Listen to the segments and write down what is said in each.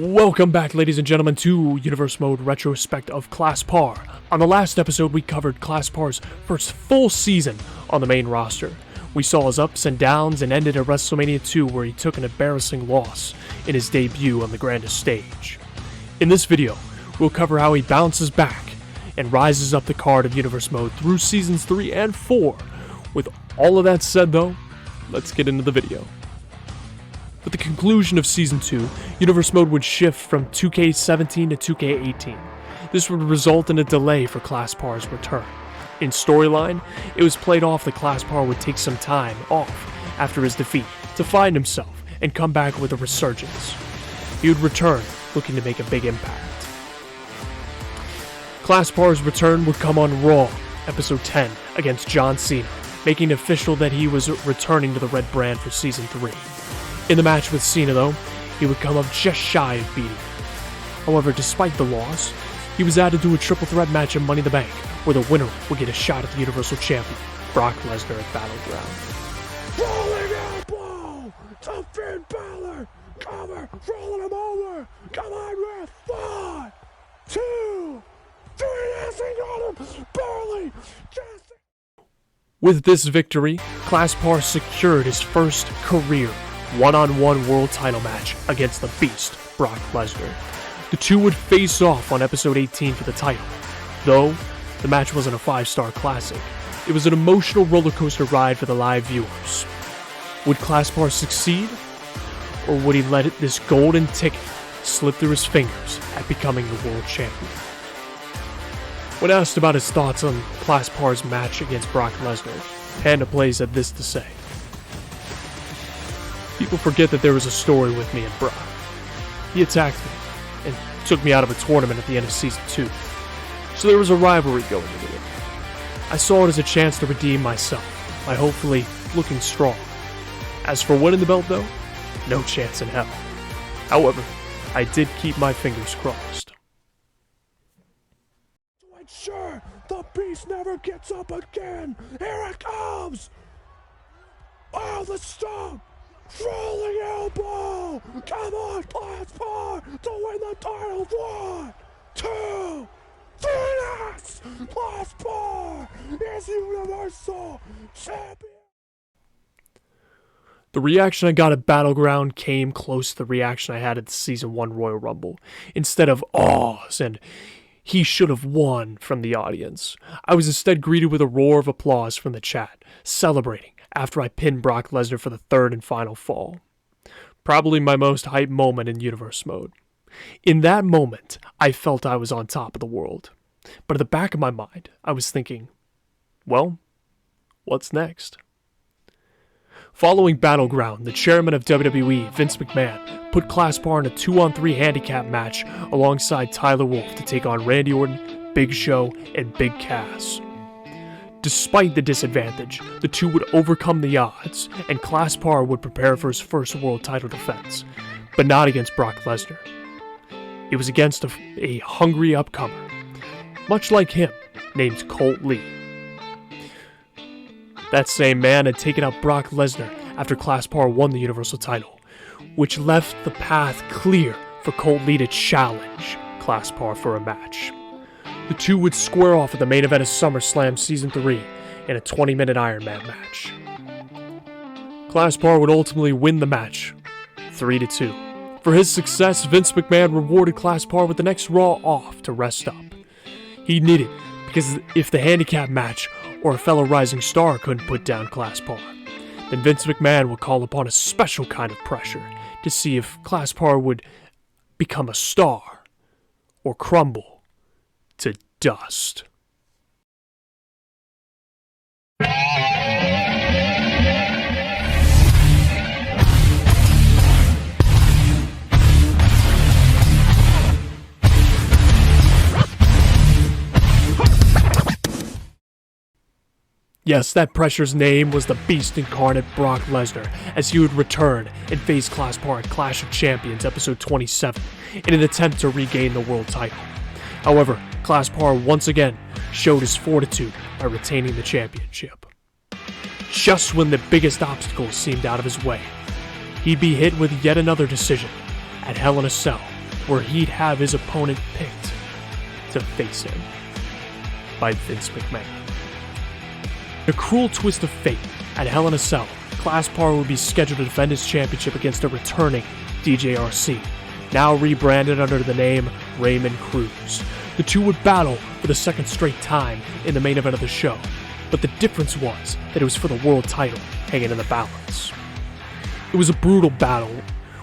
Welcome back, ladies and gentlemen, to Universe Mode Retrospect of Classpar. On the last episode, we covered Classpar's first full season on the main roster. We saw his ups and downs and ended at WrestleMania II, where he took an embarrassing loss in his debut on the grandest stage. In this video, we'll cover how he bounces back and rises up the card of Universe Mode through Seasons 3 and 4. With all of that said, though, let's get into the video. With the conclusion of Season 2, Universe Mode would shift from 2K17 to 2K18. This would result in a delay for Classpar's return. In storyline, it was played off that Classpar would take some time off after his defeat to find himself and come back with a resurgence. He would return looking to make a big impact. Classpar's return would come on Raw, Episode 10, against John Cena, making it official that he was returning to the Red Brand for Season 3. In the match with Cena, though, he would come up just shy of beating him. However, despite the loss, he was added to a triple threat match at Money in the Bank, where the winner would get a shot at the Universal Champion, Brock Lesnar, at Battleground. Rolling elbow to Finn Balor. Cover, rolling him over. Come on, ref. 1, 2, 3. Yes, he got him. Barely. Just. With this victory, Classpar secured his first career one-on-one world title match against the Beast, Brock Lesnar. The two would face off on episode 18 for the title. Though the match wasn't a 5-star classic, it was an emotional roller coaster ride for the live viewers. Would Classpar succeed, or would he let this golden ticket slip through his fingers at becoming the world champion? When asked about his thoughts on Classpar's match against Brock Lesnar, Panda Plays had this to say: "People forget that there was a story with me and Brock. He attacked me and took me out of a tournament at the end of Season 2. So there was a rivalry going into it. I saw it as a chance to redeem myself by hopefully looking strong. As for winning the belt, though, no chance in hell. However, I did keep my fingers crossed." To ensure the Beast never gets up again. Here it comes. Oh, the stomp. Rolling elbow! Come on, Classpar, to win the title! 1, 2, 3, yes! Classpar is Universal Champion! The reaction I got at Battleground came close to the reaction I had at the Season 1 Royal Rumble. Instead of awes and "he should have won" from the audience, I was instead greeted with a roar of applause from the chat, celebrating after I pinned Brock Lesnar for the third and final fall. Probably my most hype moment in Universe Mode. In that moment, I felt I was on top of the world. But at the back of my mind, I was thinking, well, what's next? Following Battleground, the chairman of WWE, Vince McMahon, put Classpar in a 2-on-3 handicap match alongside Tyler Wolf to take on Randy Orton, Big Show, and Big Cass. Despite the disadvantage, the two would overcome the odds, and Classpar would prepare for his first world title defense, but not against Brock Lesnar. It was against a hungry upcomer, much like him, named Colt Lee. That same man had taken out Brock Lesnar after Classpar won the Universal title, which left the path clear for Colt Lee to challenge Classpar for a match. The two would square off at the main event of SummerSlam Season 3 in a 20-minute Iron Man match. Classpar would ultimately win the match, 3-2. For his success, Vince McMahon rewarded Classpar with the next Raw off to rest up. He needed, because if the handicap match or a fellow rising star couldn't put down Classpar, then Vince McMahon would call upon a special kind of pressure to see if Classpar would become a star or crumble to dust. Yes, that pressure's name was the Beast incarnate, Brock Lesnar, as he would return and face Classpar at Clash of Champions episode 27 in an attempt to regain the world title. However, Classpar once again showed his fortitude by retaining the championship. Just when the biggest obstacle seemed out of his way, he'd be hit with yet another decision at Hell in a Cell where he'd have his opponent picked to face him by Vince McMahon. In a cruel twist of fate, at Hell in a Cell, Classpar would be scheduled to defend his championship against a returning DJRC, now rebranded under the name Raymond Cruz. The two would battle for the second straight time in the main event of the show, but the difference was that it was for the world title hanging in the balance. It was a brutal battle,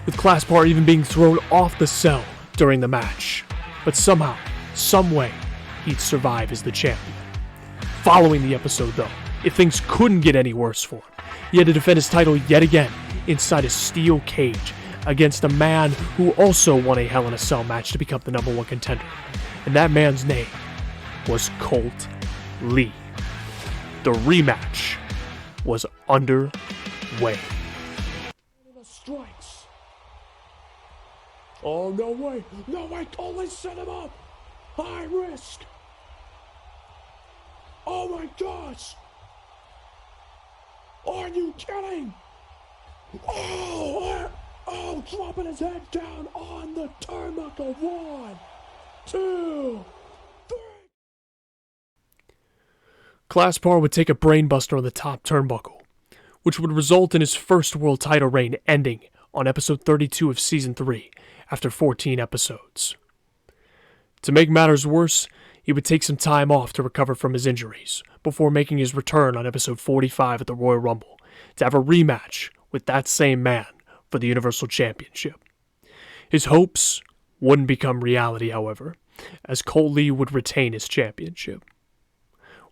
with Classpar even being thrown off the cell during the match, but somehow, someway, he'd survive as the champion. Following the episode though, if things couldn't get any worse for him, he had to defend his title yet again inside a steel cage against a man who also won a Hell in a Cell match to become the #1 contender. And that man's name was Colt Lee. The rematch was underway. Strikes. Oh, no way. No way. Only set him up. High risk. Oh my gosh. Are you kidding? Oh, dropping his head down on the turnbuckle. 1, 2, 3. Classpar would take a brainbuster on the top turnbuckle, which would result in his first world title reign ending on episode 32 of season 3 after 14 episodes. To make matters worse, he would take some time off to recover from his injuries before making his return on episode 45 at the Royal Rumble to have a rematch with that same man for the Universal Championship. His hopes wouldn't become reality, however, as Colt Lee would retain his championship.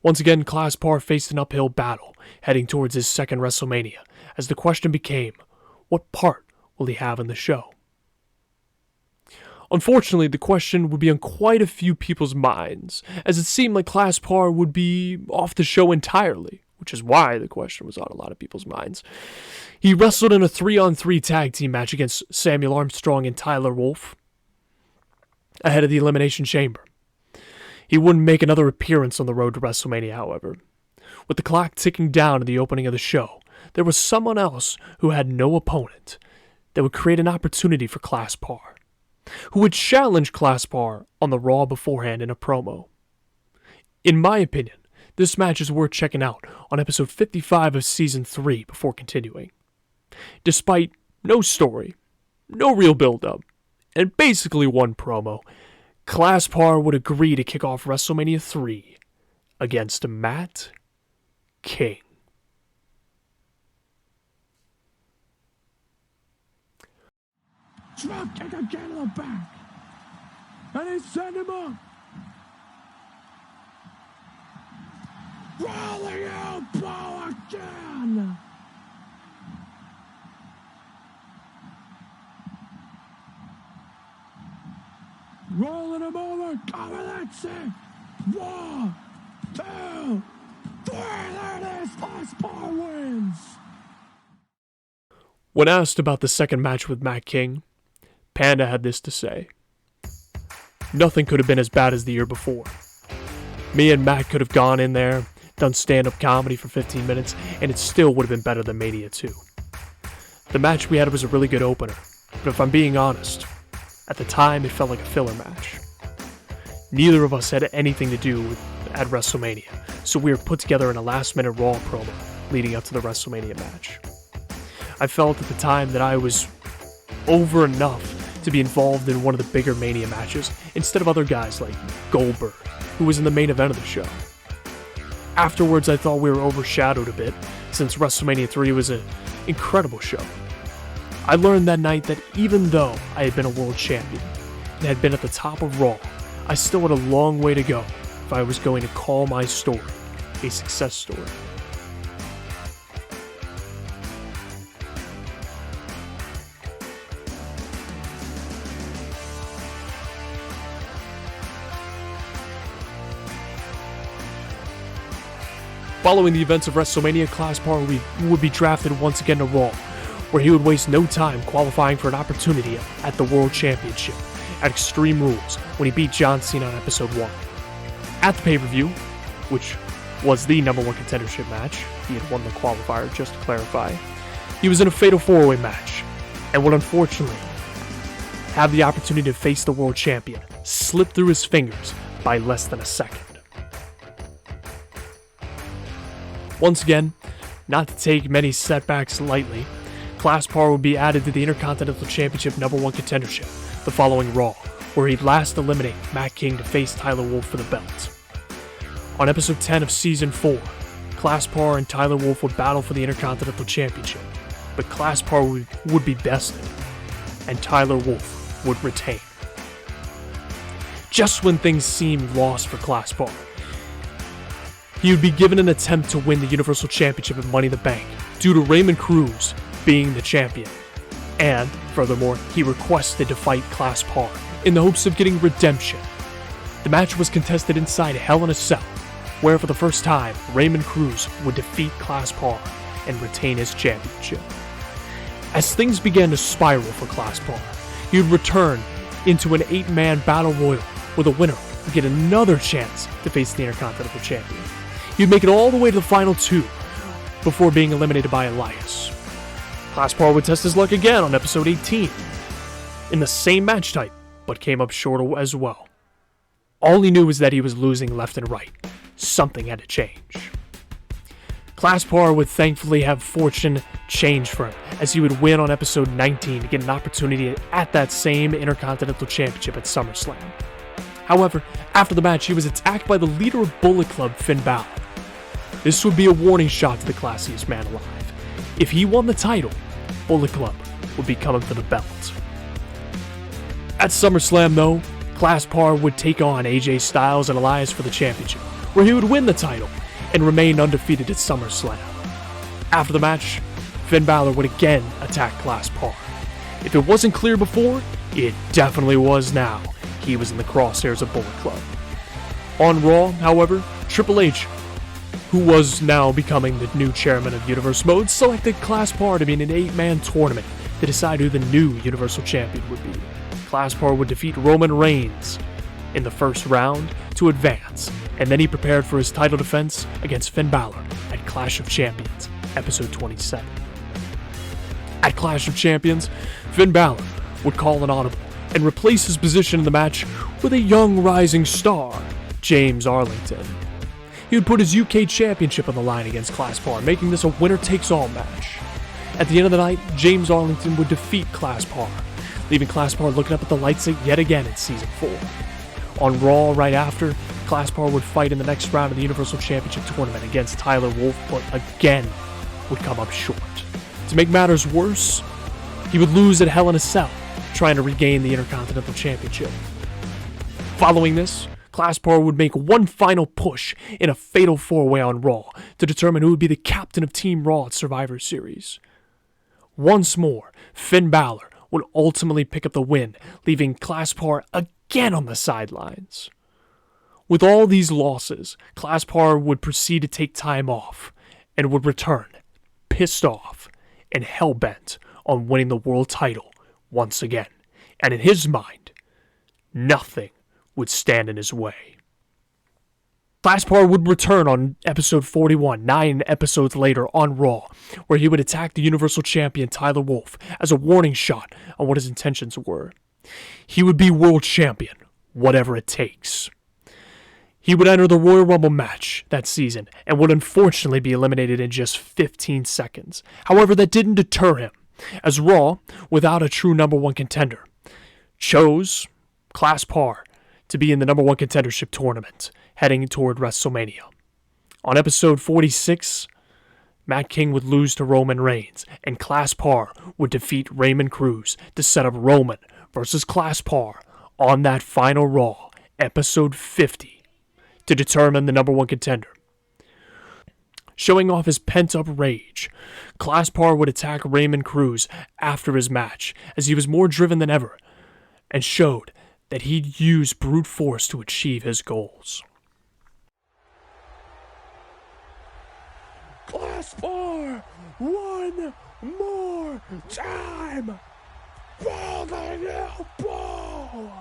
Once again, Classpar faced an uphill battle heading towards his second WrestleMania, as the question became, what part will he have in the show? Unfortunately, the question would be on quite a few people's minds, as it seemed like Classpar would be off the show entirely, which is why the question was on a lot of people's minds. He wrestled in a 3-on-3 tag team match against Samuel Armstrong and Tyler Wolf ahead of the Elimination Chamber. He wouldn't make another appearance on the road to WrestleMania, however. With the clock ticking down at the opening of the show, there was someone else who had no opponent that would create an opportunity for Classpar, who would challenge Classpar on the Raw beforehand in a promo. In my opinion, this match is worth checking out on episode 55 of season 3 before continuing. Despite no story, no real build-up, and basically one promo, Classpar would agree to kick off WrestleMania III against Matt King. Drop kick again to the back. And he sent him up. Rolling elbow again. Rolling him over. Oh, that's it. 1, 2, 3. There it is. Classpar wins. When asked about the second match with Matt King, Panda had this to say: "Nothing could have been as bad as the year before. Me and Matt could have gone in there, done stand-up comedy for 15 minutes, and it still would have been better than Mania 2. The match we had was a really good opener, but if I'm being honest, at the time it felt like a filler match. Neither of us had anything to do at WrestleMania, so we were put together in a last-minute Raw promo leading up to the WrestleMania match. I felt at the time that I was over enough to be involved in one of the bigger Mania matches instead of other guys like Goldberg, who was in the main event of the show. Afterwards, I thought we were overshadowed a bit, since WrestleMania III was an incredible show. I learned that night that even though I had been a world champion and had been at the top of Raw, I still had a long way to go if I was going to call my story a success story. Following the events of WrestleMania, Classpar would be drafted once again to Raw, where he would waste no time qualifying for an opportunity at the World Championship at Extreme Rules when he beat John Cena on episode 1. At the pay-per-view, which was the #1 contendership match, he had won the qualifier, just to clarify, he was in a fatal 4-way match, and would unfortunately have the opportunity to face the world champion slip through his fingers by less than a second. Once again, not to take many setbacks lightly, Classpar would be added to the Intercontinental Championship #1 contendership the following Raw, where he'd last eliminate Matt King to face Tyler Wolf for the belt. On episode 10 of Season 4, Classpar and Tyler Wolf would battle for the Intercontinental Championship, but Classpar would be bested, and Tyler Wolf would retain. Just when things seemed lost for Classpar, he would be given an attempt to win the Universal Championship at Money in the Bank due to Raymond Cruz being the champion, and furthermore, he requested to fight Classpar in the hopes of getting redemption. The match was contested inside Hell in a Cell, where for the first time, Raymond Cruz would defeat Classpar and retain his championship. As things began to spiral for Classpar, he would return into an 8-man battle royal where the winner would get another chance to face the Intercontinental Champion. He would make it all the way to the final 2 before being eliminated by Elias. Classpar would test his luck again on episode 18 in the same match type, but came up short as well. All he knew was that he was losing left and right. Something had to change. Classpar would thankfully have fortune change for him, as he would win on episode 19 to get an opportunity at that same Intercontinental Championship at SummerSlam. However, after the match, he was attacked by the leader of Bullet Club, Finn Balor. This would be a warning shot to the classiest man alive. If he won the title, Bullet Club would be coming for the belt. At SummerSlam, though, Classpar would take on AJ Styles and Elias for the championship, where he would win the title and remain undefeated at SummerSlam. After the match, Finn Balor would again attack Classpar. If it wasn't clear before, it definitely was now. He was in the crosshairs of Bullet Club. On Raw, however, Triple H, who was now becoming the new chairman of Universe Mode, selected Classpar to be in an 8-man tournament to decide who the new Universal Champion would be. Classpar would defeat Roman Reigns in the first round to advance, and then he prepared for his title defense against Finn Balor at Clash of Champions, episode 27. At Clash of Champions, Finn Balor would call an audible and replace his position in the match with a young rising star, James Arlington. He would put his UK Championship on the line against Classpar, making this a winner-takes-all match. At the end of the night, James Arlington would defeat Classpar, leaving Classpar looking up at the lights yet again in Season 4. On Raw right after, Classpar would fight in the next round of the Universal Championship tournament against Tyler Wolf, but again would come up short. To make matters worse, he would lose at Hell in a Cell, trying to regain the Intercontinental Championship. Following this, Classpar would make one final push in a fatal 4-way on Raw to determine who would be the captain of Team Raw at Survivor Series. Once more, Finn Balor would ultimately pick up the win, leaving Classpar again on the sidelines. With all these losses, Classpar would proceed to take time off and would return, pissed off and hell-bent on winning the world title once again. And in his mind, nothing would stand in his way. Classpar would return on episode 41, 9 episodes later on Raw, where he would attack the Universal Champion Tyler Wolf as a warning shot on what his intentions were. He would be world champion, whatever it takes. He would enter the Royal Rumble match that season and would unfortunately be eliminated in just 15 seconds. However, that didn't deter him, as Raw, without a true #1 contender, chose Classpar to be in the #1 contendership tournament heading toward WrestleMania. On episode 46, Matt King would lose to Roman Reigns, and Classpar would defeat Raymond Cruz to set up Roman versus Classpar on that final Raw, episode 50, to determine the #1 contender. Showing off his pent-up rage, Classpar would attack Raymond Cruz after his match, as he was more driven than ever, and showed that he'd use brute force to achieve his goals. Classpar, one more time! Rolling elbow!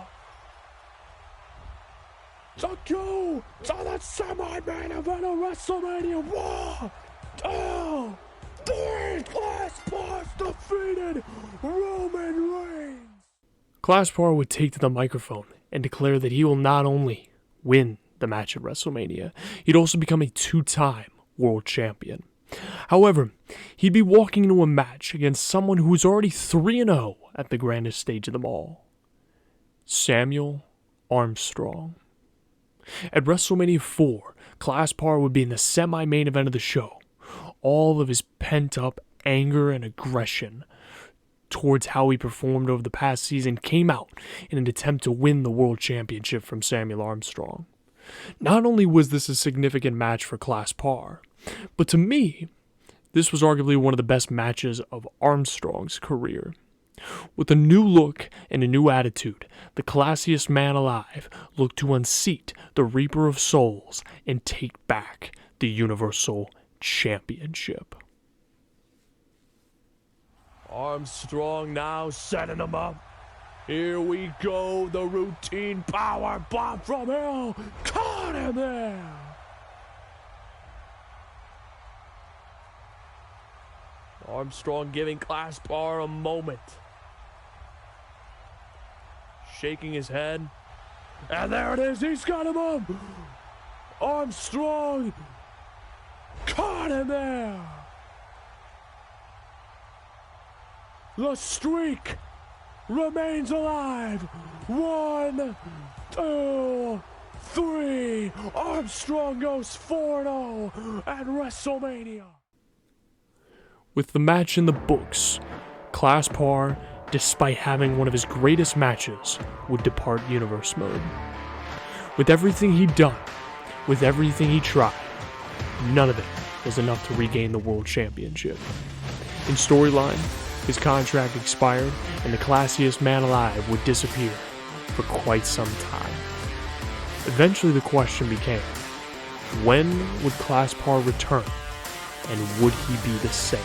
To go to the semi-main event of WrestleMania 1, 2, 3, Classpar defeated Roman Reigns! Classpar would take to the microphone and declare that he will not only win the match at WrestleMania, he'd also become a 2-time world champion. However, he'd be walking into a match against someone who was already 3-0 at the grandest stage of them all, Samuel Armstrong. At WrestleMania IV, Classpar would be in the semi-main event of the show. All of his pent-up anger and aggression towards how he performed over the past season came out in an attempt to win the world championship from Samuel Armstrong. Not only was this a significant match for Classpar, but to me, this was arguably one of the best matches of Armstrong's career. With a new look and a new attitude, the classiest man alive looked to unseat the Reaper of Souls and take back the Universal Championship. Armstrong now setting him up. Here we go, the routine power bomb from hell. Caught him there. Armstrong giving Classpar a moment. Shaking his head. And there it is, he's got him up. Armstrong caught him there. The streak remains alive. 1, 2, 3. Armstrong goes 4-0 at WrestleMania. With the match in the books, Classpar, despite having one of his greatest matches, would depart Universe Mode. With everything he'd done, with everything he tried, none of it was enough to regain the World Championship. In storyline, his contract expired and the classiest man alive would disappear for quite some time. Eventually the question became, when would Classpar return, and would he be the same?